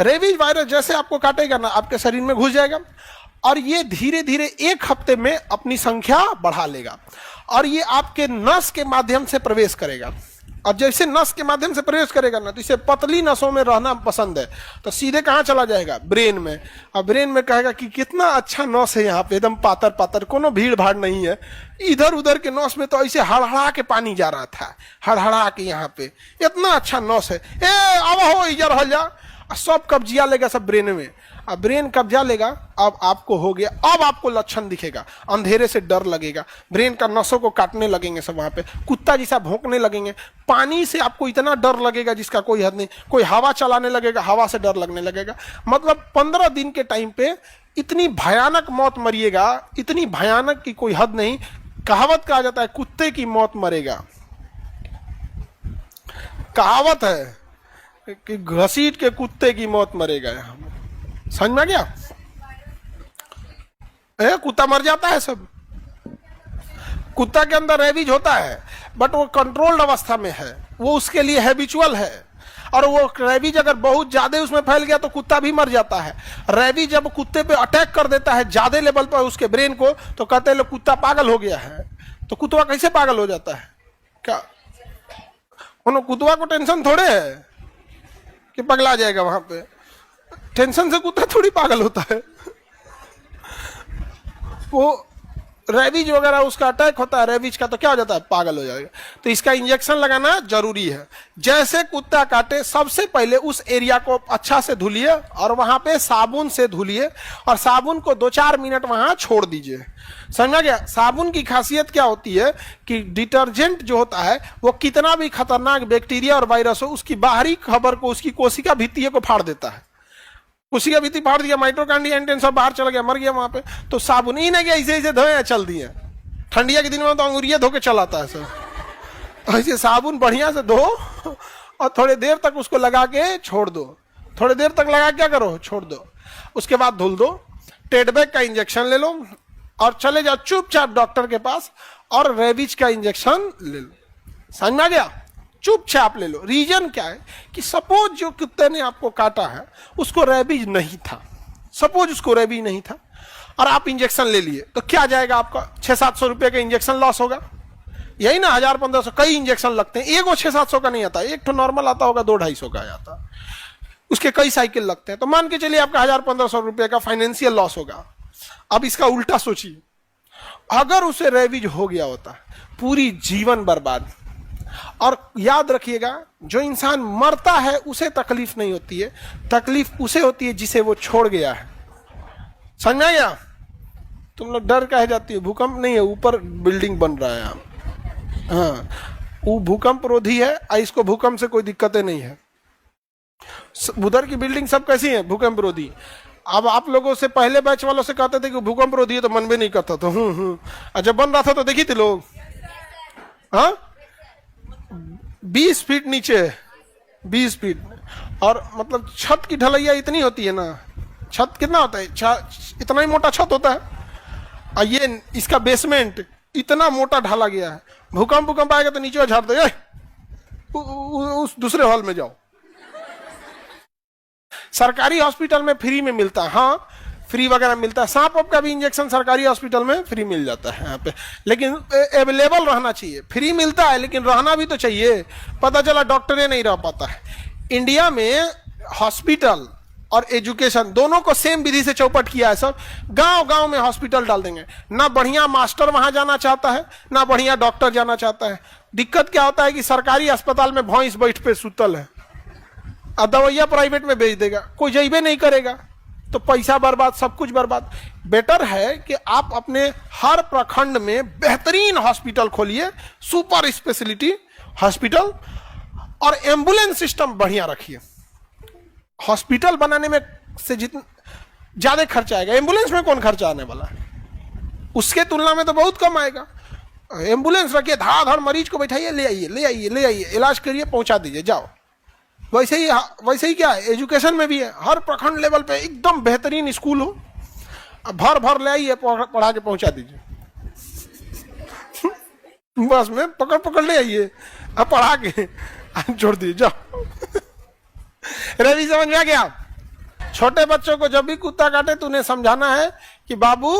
Rabies virus जैसे आपको काटेगा ना, आपके शरीर में घुस जाएगा और ये धीरे धीरे 1 हफ्ते में अपनी संख्या बढ़ा लेगा और ये आपके नस के माध्यम से प्रवेश करेगा। और जैसे नस के माध्यम से प्रवेश करेगा ना, तो इसे पतली नसों में रहना पसंद है, तो सीधे कहाँ चला जाएगा? ब्रेन में। और ब्रेन में कहेगा कि कितना अच्छा नस है यहाँ पे, एकदम पातर पातर, कोनो भीड़ भाड़ नहीं है। इधर उधर के नस में तो ऐसे हड़हड़ा के पानी जा रहा था, हड़हड़ा के यहाँ पे इतना अच्छा नस है। अब हो इधर हल जा, सब कब्जिया लेगा सब ब्रेन में। अब ब्रेन कब्जा लेगा, अब आपको हो गया, अब आपको लक्षण दिखेगा, अंधेरे से डर लगेगा, ब्रेन का नसों को काटने लगेंगे सब, वहां पे कुत्ता जैसा भौंकने लगेंगे, पानी से आपको इतना डर लगेगा जिसका कोई हद नहीं, कोई हवा चलाने लगेगा, हवा से डर लगने लगेगा। मतलब 15 दिन के टाइम पे इतनी भयानक मौत मरिएगा, इतनी भयानक की कोई हद नहीं। कहावत कहा जाता है कुत्ते की मौत मरेगा, कहावत है कि घसीट के कुत्ते की मौत मरेगा। समझ में आ गया? कुत्ता मर जाता है सब, कुत्ता के अंदर रेबीज होता है, बट वो कंट्रोल्ड अवस्था में है, वो उसके लिए हैबिचुअल है। और वो रेबीज अगर बहुत ज्यादा उसमें फैल गया तो कुत्ता भी मर जाता है। रेबीज जब कुत्ते पे अटैक कर देता है ज्यादा लेवल पर उसके ब्रेन को, तो कहते हैं कुत्ता पागल हो गया है। तो कुत्ता कैसे पागल हो जाता है? क्या कुत्ता को टेंशन थोड़े है कि पगला जाएगा? वहां पे टेंशन से कुत्ता थोड़ी पागल होता है। वो रेबीज वगैरह उसका अटैक होता है रेबीज का, तो क्या हो जाता है? पागल हो जाएगा। तो इसका इंजेक्शन लगाना जरूरी है। जैसे कुत्ता काटे सबसे पहले उस एरिया को अच्छा से धुलिए और वहां पे साबुन से धुलिए और साबुन को 2-4 मिनट वहां छोड़ दीजिए। समझा गया? साबुन की खासियत क्या होती है कि डिटर्जेंट जो होता है वो कितना भी खतरनाक बैक्टीरिया और वायरस हो, उसकी बाहरी खबर को, उसकी कोशिका भित्तियों को फाड़ देता है। कोशिका भित्ति फाड़ दिया, माइटोकॉन्ड्रिया एंटेन सब बाहर चला गया, मर गया वहां पे। तो साबुन ही नहीं, ऐसे ऐसे धोए चल दिए। ठंडिया के दिन में तो अंगुरिया धो के चलाता है सब, तो ऐसे साबुन बढ़िया से धो और थोड़ी देर तक उसको लगा के छोड़ दो। थोड़ी देर तक लगा क्या करो? छोड़ दो। उसके बाद धुल दो, टेडबैक का इंजेक्शन ले लो और चले जाओ चुपचाप डॉक्टर के पास और रेबीज का इंजेक्शन ले लो। समझ में आ गया? चुपचाप ले लो। रीजन क्या है कि सपोज जो कुत्ते ने आपको काटा है उसको रेबीज नहीं था, सपोज उसको रेबीज नहीं था और आप इंजेक्शन ले लिए, तो क्या जाएगा आपका? 600-700 रुपए का इंजेक्शन लॉस होगा। यही ना, 1000-1500 कई इंजेक्शन लगते हैं, एक वो 600-700 का नहीं आता, एक तो नॉर्मल आता होगा 200-250 का आता, उसके कई साइकिल लगते हैं। तो मान के चलिए आपका 1000-1500 रुपए का फाइनेंशियल लॉस होगा। अब इसका उल्टा सोचिए, अगर उसे रेबीज हो गया होता, पूरी जीवन बर्बाद। और याद रखिएगा, जो इंसान मरता है उसे तकलीफ नहीं होती है, तकलीफ उसे होती है जिसे वो छोड़ गया है। समझ में आया? तुम लोग डर काहे जाती हो? भूकंप नहीं है, ऊपर बिल्डिंग बन रहा है। हाँ, वो भूकंप रोधी है, इसको भूकंप से कोई दिक्कतें नहीं है। उधर की बिल्डिंग सब कैसी है? भूकंप रोधी। अब आप लोगों से पहले बैच वालों से कहते थे कि भूकंप रोधी है, तो मन भी नहीं करता था। जब बन रहा था तो देखी थी लोग, हाँ 20 फीट नीचे, 20 फीट, और मतलब छत की ढलैया इतनी होती है ना, छत कितना होता है? इतना ही मोटा छत होता है, और ये इसका बेसमेंट इतना मोटा ढाला गया है। भूकंप आएगा तो नीचे झाड़ दे, उस दूसरे हॉल में जाओ। सरकारी हॉस्पिटल में फ्री में मिलता है, हाँ फ्री वगैरह मिलता है। सांप का भी इंजेक्शन सरकारी हॉस्पिटल में फ्री मिल जाता है यहाँ पे, लेकिन अवेलेबल रहना चाहिए। फ्री मिलता है लेकिन रहना भी तो चाहिए। पता चला डॉक्टर नहीं रह पाता है। इंडिया में हॉस्पिटल और एजुकेशन दोनों को सेम विधि से चौपट किया है सब। गांव गांव में हॉस्पिटल डाल देंगे, ना बढ़िया मास्टर वहां जाना चाहता है, ना बढ़िया डॉक्टर जाना चाहता है। दिक्कत क्या होता है कि सरकारी अस्पताल में भैंस बैठ पे सुतल है और दवाइयां प्राइवेट में भेज देगा, कोई जइबे नहीं करेगा, तो पैसा बर्बाद, सब कुछ बर्बाद। बेटर है कि आप अपने हर प्रखंड में बेहतरीन हॉस्पिटल खोलिए, सुपर स्पेशलिटी हॉस्पिटल, और एम्बुलेंस सिस्टम बढ़िया रखिए। हॉस्पिटल बनाने में से जितना ज्यादा खर्चा आएगा, एम्बुलेंस में कौन खर्चा आने वाला है? उसके तुलना में तो बहुत कम आएगा। एम्बुलेंस रखिए, धाड़ मरीज को बैठाइए, ले आइए, इलाज करिए, पहुंचा दीजिए, जाओ। वैसे ही क्या है, एजुकेशन में भी है। हर प्रखंड लेवल पे एकदम बेहतरीन स्कूल हो, भर ले आइए, पढ़ा के पहुंचा दीजिए। बस में पकड़ ले आइए, अब पढ़ा के छोड़ दीजिए, जाओ। रवि समझ में आ गया? छोटे बच्चों को जब भी कुत्ता काटे तो उन्हें समझाना है कि बाबू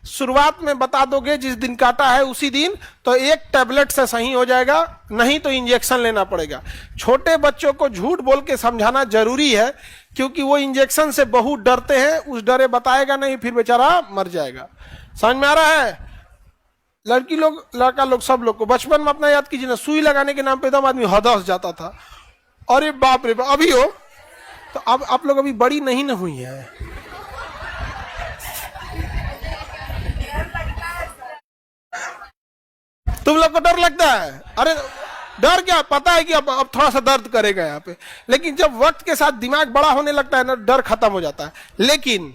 शुरुआत में बता दोगे जिस दिन काटा है उसी दिन, तो एक टैबलेट से सही हो जाएगा, नहीं तो इंजेक्शन लेना पड़ेगा। छोटे बच्चों को झूठ बोल के समझाना जरूरी है, क्योंकि वो इंजेक्शन से बहुत डरते हैं, उस डरे बताएगा नहीं, फिर बेचारा मर जाएगा। समझ में आ रहा है? लड़की लोग, लड़का लोग, सब लोग को बचपन में अपना याद कीजिए ना, सुई लगाने के नाम पे एकदम आदमी हदस जाता था, अरे बाप रे बाप। अभी हो तो अब आप लोग अभी बड़ी नहीं न हुई है। तुम लोग को डर लगता है? अरे डर क्या, पता है कि अब थोड़ा सा दर्द करेगा यहाँ पे, लेकिन जब वक्त के साथ दिमाग बड़ा होने लगता है ना, डर खत्म हो जाता है। लेकिन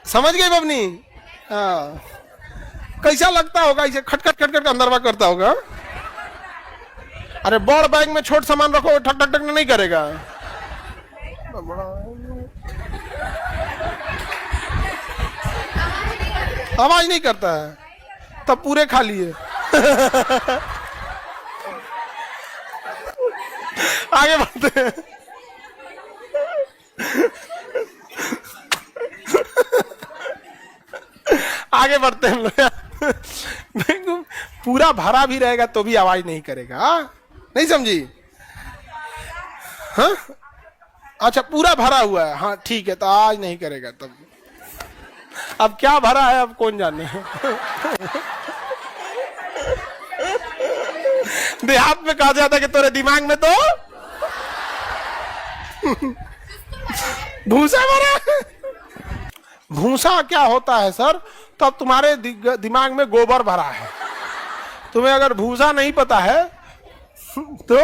समझ गए बबनी? हाँ, कैसा लगता होगा? इसे खटखट खटखट अंदरवा करता होगा। अरे बड़ बैग में छोट सामान रखो, ठक ठक ठक नहीं करेगा। आवाज नहीं करता है, तब पूरे खा लिए। आगे बढ़ते हैं। आगे बढ़ते हैं लोग। पूरा भरा भी रहेगा तो भी आवाज नहीं करेगा। नहीं समझी? हाँ, अच्छा पूरा भरा हुआ है, हाँ ठीक है, तो आज नहीं करेगा। तब अब क्या भरा है अब कौन जाने। देहात में कहा जाता है कि तेरे दिमाग में तो भूसा भरा। भूसा क्या होता है सर? तो अब तुम्हारे दिमाग में गोबर भरा है। तुम्हें अगर भूसा नहीं पता है तो